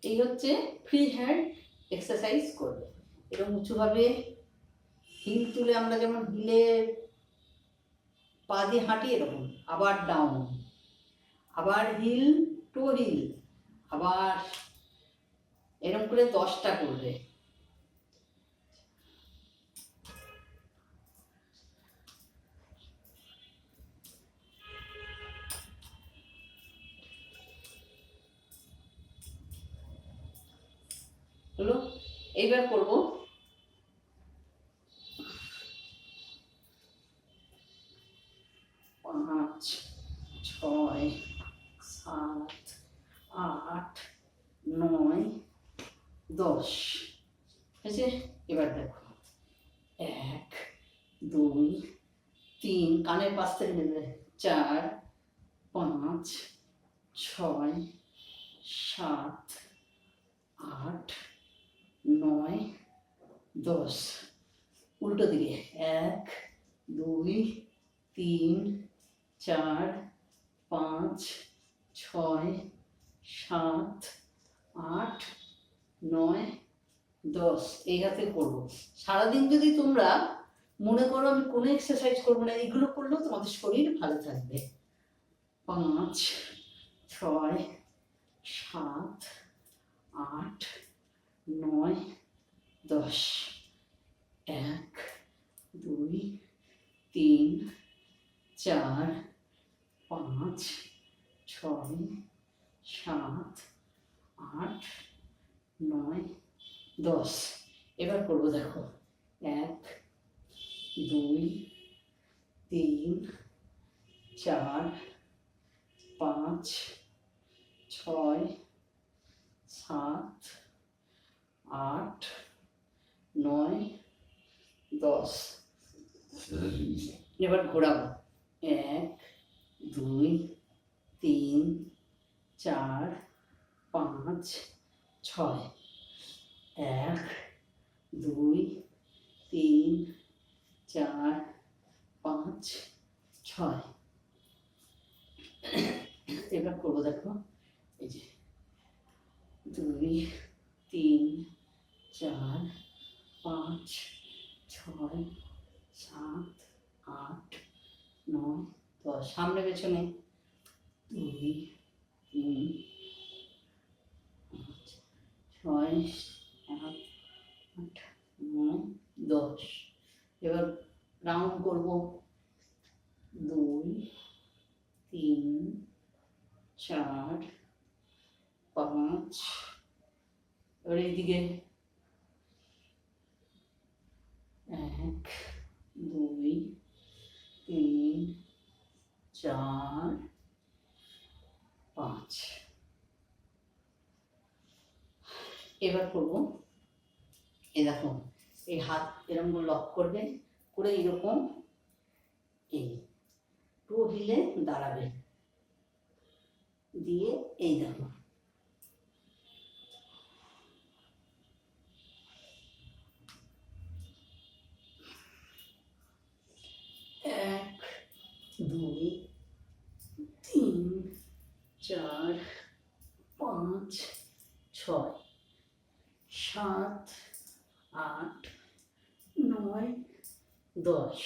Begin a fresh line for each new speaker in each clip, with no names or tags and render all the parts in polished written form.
এই হচ্ছে free hand exercise করবে। এরকম উঁচুভাবে হিল তুলে, আমরা যেমন হিলে পা দিয়ে হাঁটি এরকম, আবার ডাউন, আবার হিল টু হিল, আবার এরকম করে 10টা করবে। হলো, এইবার করব 5, 6, 7, 8, 9, 10। ঠিক আছে, এবার দেখো 1, 2, 3, কানের পাশ থেকে নেবে, 4, 5, 6, 7, 8, 9, 10। উল্টো দিকে 1, 2, 3, 4, 5, 6, 7, 8, 9, 10। এই হাতে করবো। সারাদিন যদি তোমরা মনে করো আমি কোনো এক্সারসাইজ করবো না, এগুলো করলেও তোমাদের শরীর ভালো থাকবে। 5, 6, 7, 8, 9, 10। 1, 2, 3, 4, 5, 6, 7, 8, 9, 10। এবার করবো, দেখো 1, 2, 3, 4, 5, 6, 7, 8, 9, 10। এবার ঘোরাবো 1, 2, 3, 4, 5, 6। 1, 2, 3, 4, 5, 6। এবার করবো, দেখো এই যে 2, 3, 4, 5, 6, 7, 8, 9, 10। সামনে পেছনে 2, 3, 6, 7, 8, 9, 10। এবার রাউন্ড করবো 2, 3, 4, 5। এবার এইদিকে 1, 2, 3, 4, 5। এবার করবো, এই দেখো এই হাত এরকম লক করবে, করে এরকম এই টু হিলে দাঁড়াবে, দিয়ে এই দেখো 1, 2, 3, 4, 5, 6, 7, 8, 9, 10।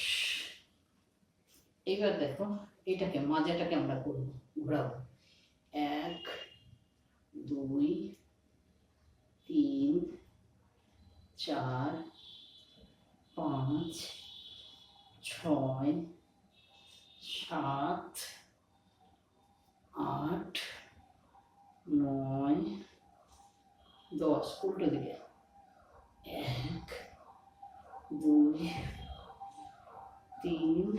এবার দেখো এটাকে মাজাটাকে আমরা করবো, ঘোরাবো 1, 2, 3, 4, 5, 6, 7, 8, 9, 10। উল্টো দিকে 1, 2, 3,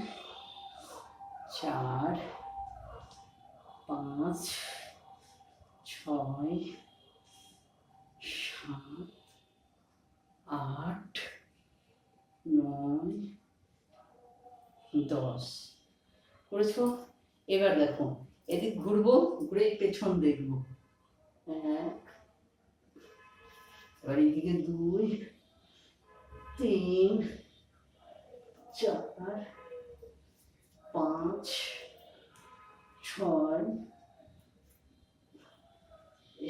4, 5, 6, 7, 8, 9, 10 করেছো। এবার দেখো এদিক ঘুরবো, ঘুরে পেছন দেখবো 1, এবার এইদিকে 2, 3, 4, 5, 6,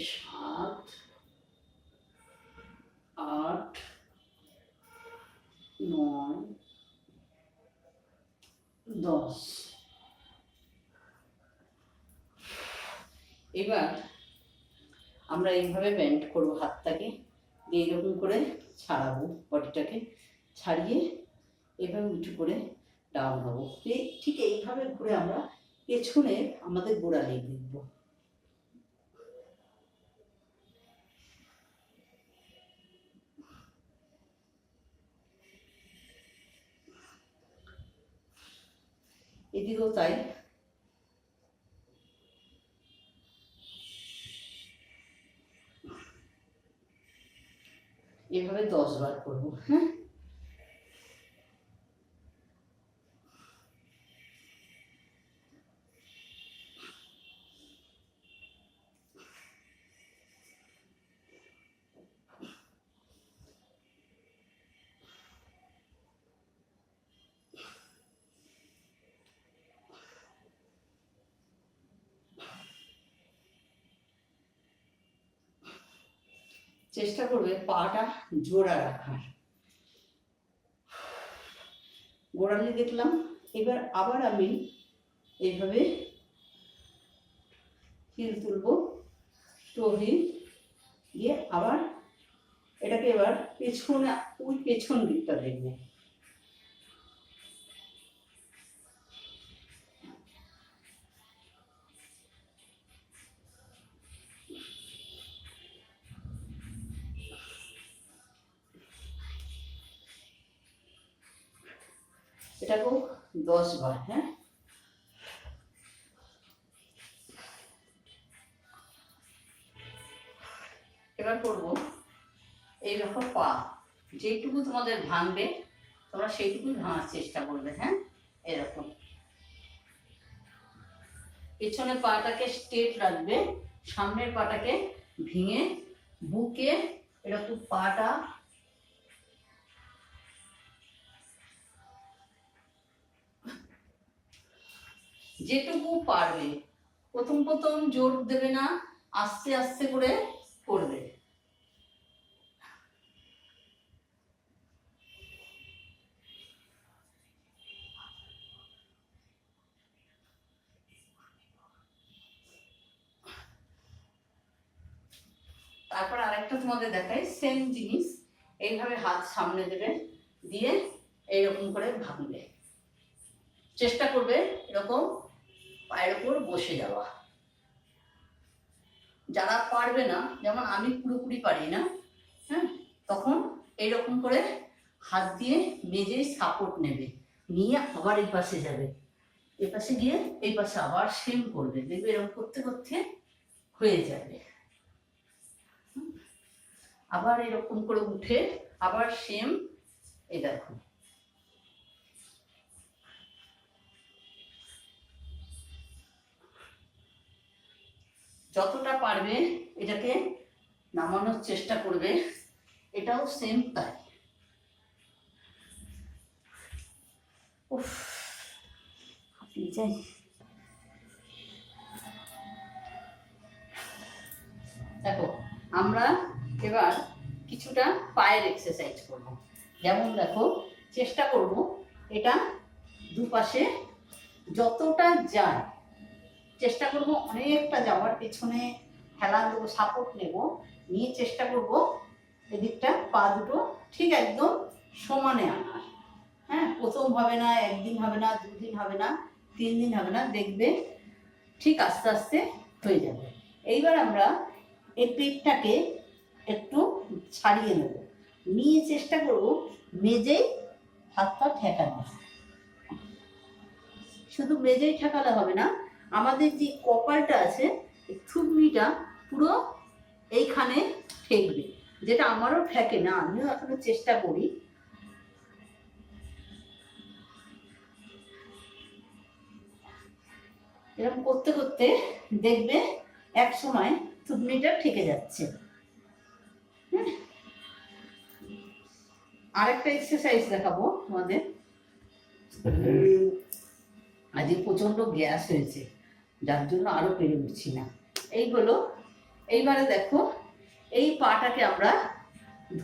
7, 10। এবার আমরা এইভাবে বেন্ড করবো হাতটাকে, এইরকম করে ছাড়াবো, বডিটাকে ছাড়িয়ে এভাবে উঁচু করে ডাউন হবো। ঠিক এইভাবে ঘুরে আমরা পেছনে আমাদের গোড়ালি দেখব। এদিকেও তাই। এভাবে 10 বার করবো। হ্যাঁ, চেষ্টা করবে পাটা জোড়া রাখার। গোড়ালি দেখলাম। এবার আবার আমি এইভাবে হিল তুলবো, টো হিল দিয়ে আবার এটাকে এবার পেছনে, ওই পেছন দিকটা দেখবে। এটাকেও 10 বার। হ্যাঁ, এবার করবো এইরকম পা, যেটুকু তোমাদের ভাঙবে তোমরা সেইটুকুই ভাঙার চেষ্টা করবে। হ্যাঁ, এরকম পেছনের পাটাকে স্ট্রেট রাখবে, সামনের পাটাকে ভেঙে বুকে এরকম পাটা যেটুকু পারবে, প্রথম প্রথম জোর দেবে না, আস্তে আস্তে করে করবে। তারপর আরেকটা তোমাদের দেখাই, সেম জিনিস। এইভাবে হাত সামনে দেবে, দিয়ে এইরকম করে ভাঙবে। চেষ্টা করবে এরকম পায়ের উপর বসে যাওয়া। যারা পারবে না, যেমন আমি পুরোপুরি পারি না, হ্যাঁ, তখন এইরকম করে হাত দিয়ে মেঝেয় সাপোর্ট নেবে, নিয়ে আবার এই পাশে যাবে, এই পাশে গিয়ে এই পাশে আবার সেম করবে। দেখবে এরকম করতে করতে হয়ে যাবে। আবার এরকম করে উঠে আবার সেম, এই দেখো। যতটা পারবে এটাকে নামানোর চেষ্টা করবে। এটাও সেম তাই। উফ, হাঁপিয়ে যাই। দেখো, আমরা এবার কিছুটা পায়ের এক্সারসাইজ করব। যেমন দেখো, চেষ্টা করব এটা দুপাশে যতটা যায় চেষ্টা করব, অনেকটা যাওয়ার, পেছনে হেলান দেবো, সাপোর্ট নেব, নিয়ে চেষ্টা করব এদিকটা পা দুটো ঠিক একদম সমানে আনার। হ্যাঁ, প্রথম হবে না, একদিন হবে না, 2 দিন হবে না, 3 দিন হবে না, দেখবে ঠিক আস্তে আস্তে হয়ে যাবে। এইবার আমরা এই পেটটাকে একটু ছাড়িয়ে নেব, নিয়ে চেষ্টা করব মেঝেই হাতটা ঠেকানো। শুধু মেঝেই ঠেকালে হবে না, আমাদের যে কপালটা আছে, থুতনিটা পুরো এইখানে ঠেকবে, যেটা আমারও ঠেকে না, আমিও এখনো চেষ্টা করি। এরকম করতে করতে দেখবে এক সময় থুতনিটা ঠেকে যাচ্ছে। আরেকটা এক্সারসাইজ দেখাবো তোমাদের। আজকে প্রচন্ড গ্যাস হয়েছে, যার জন্য আরো পেরে উঠছি না। এই হলো। এইবারে দেখো, এই পাটাকে আমরা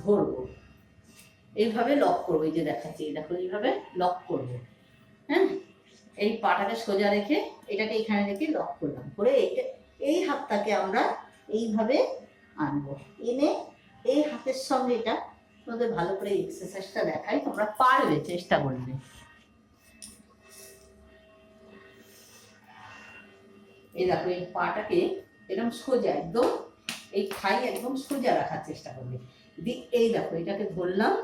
ধরবো, এইভাবে লক করবো। এই যে দেখাচ্ছি, দেখো এইভাবে লক করবো। হ্যাঁ, এই পাটাকে সোজা রেখে এটাকে এখানে রেখে লক করলাম, করে এই হাতটাকে আমরা এইভাবে আনবো, এনে এই হাতের সঙ্গে এটা তোমাদের ভালো করে এক্সারসাইজটা দেখাই, তোমরা পারবে, চেষ্টা করবে। এই দেখো এই পাটাকে এরকম সোজা একদম, এই থাই একদম সোজা রাখার চেষ্টা করবে। এই দেখো এটাকে ধরলাম,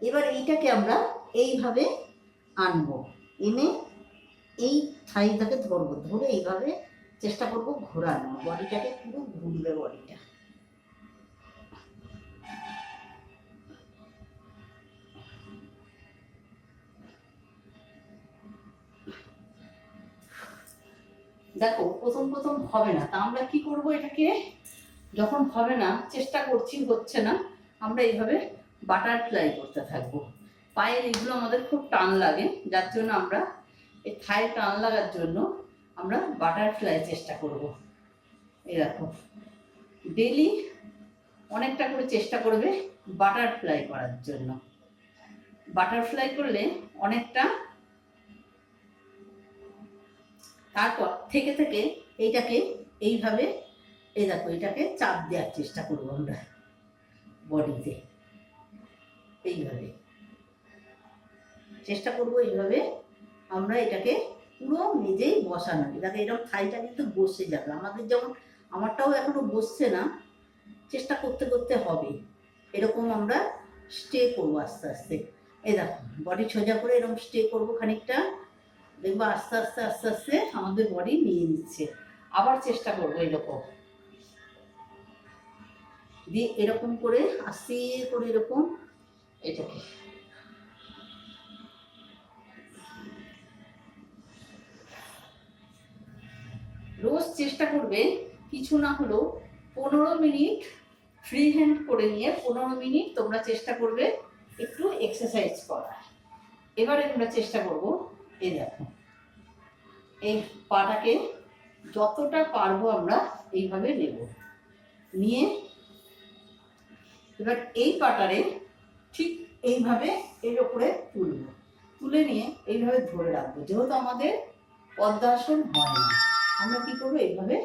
এবার এইটাকে আমরা এইভাবে আনবো, এনে এই থাইটাকে ধরবো, ধরে এইভাবে চেষ্টা করবো ঘোরানো, বডিটাকে পুরো ঘুরবে বডিটা। দেখো প্রথম প্রথম হবে না, তা আমরা কি করব, এটাকে যখন হবে না, চেষ্টা করছি হচ্ছে না, আমরা এইভাবে বাটারফ্লাই করতে থাকবো। পায়ের এগুলো আমাদের খুব টান লাগে, যার জন্য আমরা এই থায়ে টান লাগার জন্য আমরা বাটারফ্লাই চেষ্টা করব। এই দেখো ডেলি অনেকটা করে চেষ্টা করবে বাটারফ্লাই করার জন্য। বাটারফ্লাই করলে অনেকটা, তারপর থেকে থেকে এইটাকে এইভাবে, এই দেখো এটাকে চাপ দেওয়ার চেষ্টা করবো আমরা বডিতে, এইভাবে চেষ্টা করবো, এইভাবে আমরা এটাকে পুরো মেজেই বসানো। দেখো এরকম থাইটা কিন্তু বসে যাবে আমাদের, যেমন আমারটাও এখনো বসছে না, চেষ্টা করতে করতে হবে। এরকম আমরা স্টে করবো আস্তে আস্তে। এই দেখো বডি সোজা করে এরকম স্টে করবো খানিকটা, দেখবো আস্তে আস্তে আস্তে আস্তে আমাদের বডি নিয়ে নিচ্ছে। আবার চেষ্টা করবো এরকম দিয়ে, এরকম করে আস্তে করে এরকম এটাকে রোজ চেষ্টা করবে, কিছু না হলেও 15 মিনিট ফ্রি হ্যান্ড করে নিয়ে 15 মিনিট তোমরা চেষ্টা করবে একটু এক্সারসাইজ করার। এবারে আমরা চেষ্টা করব, এই দেখো এই পাটাকে যতটা পারবো আমরা এইভাবে নেব, নিয়ে এবার এই পাটারে ঠিক এইভাবে এর উপরে তুলব, তুলে নিয়ে এইভাবে ধরে রাখবো। যেহেতু আমাদের পদ্মাসন হয় না, আমরা কি করবো, এইভাবে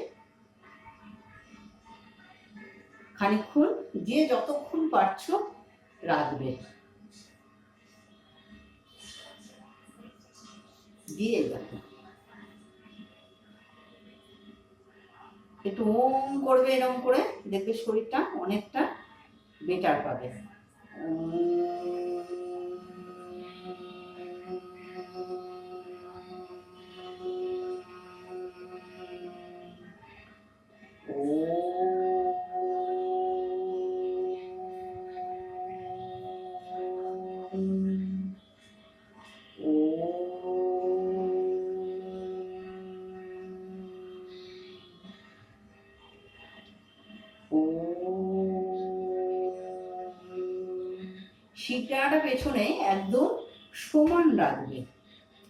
খানিকক্ষণ, যে যতক্ষণ পারছো রাখবে, দিয়ে দেখো একটু ওম করবে, এরকম করে দেখবে শরীরটা অনেকটা বেটার পাবে। শিরদাঁড়াটা পেছনে একদম সমান রাখবে,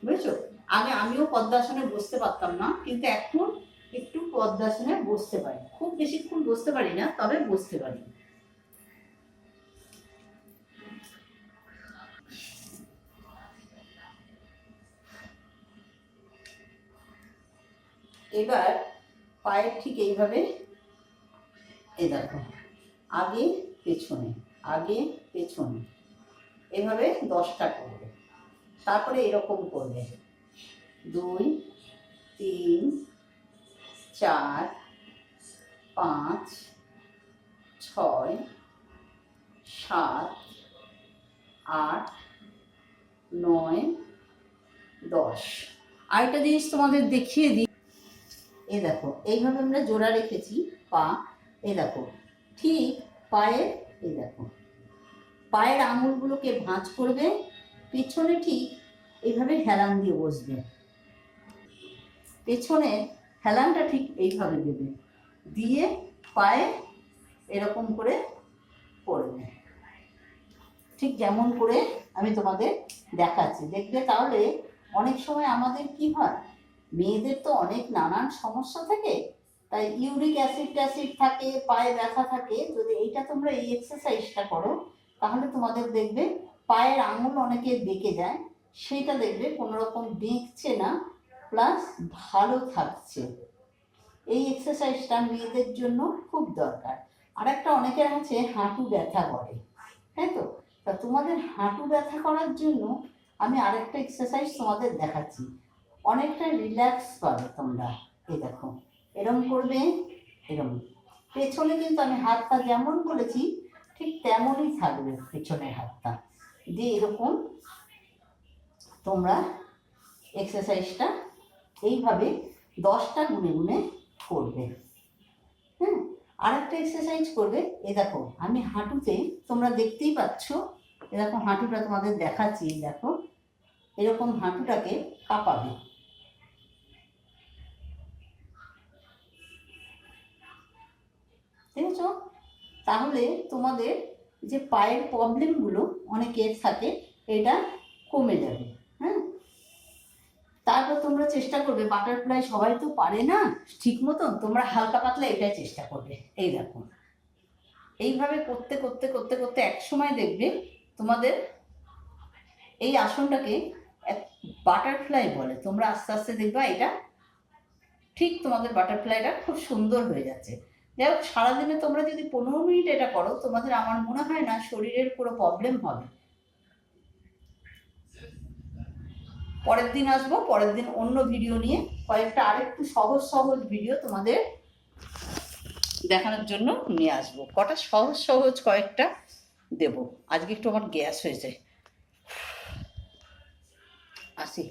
বুঝেছো? আগে আমিও পদ্মাসনে বসতে পারতাম না, কিন্তু এখন একটু পদ্মাসনে বসতে পারি, খুব বেশিক্ষণ বসতে পারি না, তবে বসতে পারি। এবার পায়ের ঠিক এইভাবে, এই দেখো আগে পেছনে, আগে পেছনে, এভাবে 10টা করবে। তারপরে এরকম করবে 2 3 4 5 6 7 8 9 10। আরেকটা জিনিস তোমাদের দেখিয়ে দিই, এই দেখো এইভাবে আমরা জোড়া রেখেছি পা, এই দেখো ঠিক পায়ের, এই দেখো পায়ের আঙুলগুলোকে ভাঁজ করবে, পেছনে ঠিক এইভাবে হেলান দিয়ে বসবে, পেছনে হেলানটা ঠিক এইভাবে দেবে, দিয়ে পায়ে এরকম করে পড়বে, ঠিক যেমন করে আমি তোমাদের দেখাচ্ছি, দেখবে। তাহলে অনেক সময় আমাদের কি হয়, মেয়েদের তো অনেক নানান সমস্যা থাকে, তাই ইউরিক অ্যাসিড ট্যাসিড থাকে, পায়ে ব্যথা থাকে। যদি এইটা তোমরা এই এক্সারসাইজটা করো, তাহলে তোমাদের দেখবে পায়ের আঙুল অনেকে বেঁকে যায়, সেটা দেখবে কোনো রকম বেঁকছে না, প্লাস ভালো থাকছে। এই এক্সারসাইজটা মেয়েদের জন্য খুব দরকার। আর একটা অনেকের আছে হাঁটু ব্যথা করে, তাই তো? তা তোমাদের হাঁটু ব্যথা করার জন্য আমি আরেকটা এক্সারসাইজ তোমাদের দেখাচ্ছি। অনেকটা রিল্যাক্স পাবে তোমরা। এই দেখো, এরম করবে, এরম পেছনে কিন্তু আমি হাতটা যেমন বলেছি ঠিক তেমনই থাকবে পেছনের হাতটা দিয়ে। এরকম তোমরা এক্সারসাইজটা এইভাবে 10টা গুনে গুনে করবে। হ্যাঁ, আর একটা এক্সারসাইজ করবে। এ দেখো আমি হাঁটুতে, তোমরা দেখতেই পাচ্ছ, এ দেখো হাঁটুটা তোমাদের দেখাচ্ছি। দেখো এরকম হাঁটুটাকে কাঁপাবে, ঠিক আছে? তাহলে তোমাদের যে পায়ের প্রবলেমগুলো অনেকের থাকে এটা কমে যাবে। হ্যাঁ, তারপর তোমরা চেষ্টা করবে, বাটারফ্লাই সবাই তো পারে না ঠিক মতন, তোমরা হালকা পাতলা এটাই চেষ্টা করবে। এই দেখো এইভাবে করতে করতে করতে করতে এক সময় দেখবে তোমাদের এই আসনটাকে বাটারফ্লাই বলে, তোমরা আস্তে আস্তে দেখবা এটা ঠিক তোমাদের বাটারফ্লাইটা খুব সুন্দর হয়ে যাচ্ছে। যাই হোক, সারাদিনে তোমরা যদি 15 মিনিট এটা করো, তোমাদের আমার মনে হয় না শরীরের কোনো প্রবলেম হবে। পরের দিন আসবো, পরের দিন অন্য ভিডিও নিয়ে, কয়েকটা আরেকটু সহজ সহজ ভিডিও তোমাদের দেখানোর জন্য নিয়ে আসবো। কটা সহজ সহজ কয়েকটা দেব। আজকে একটু আমার গ্যাস হয়েছে। আসি।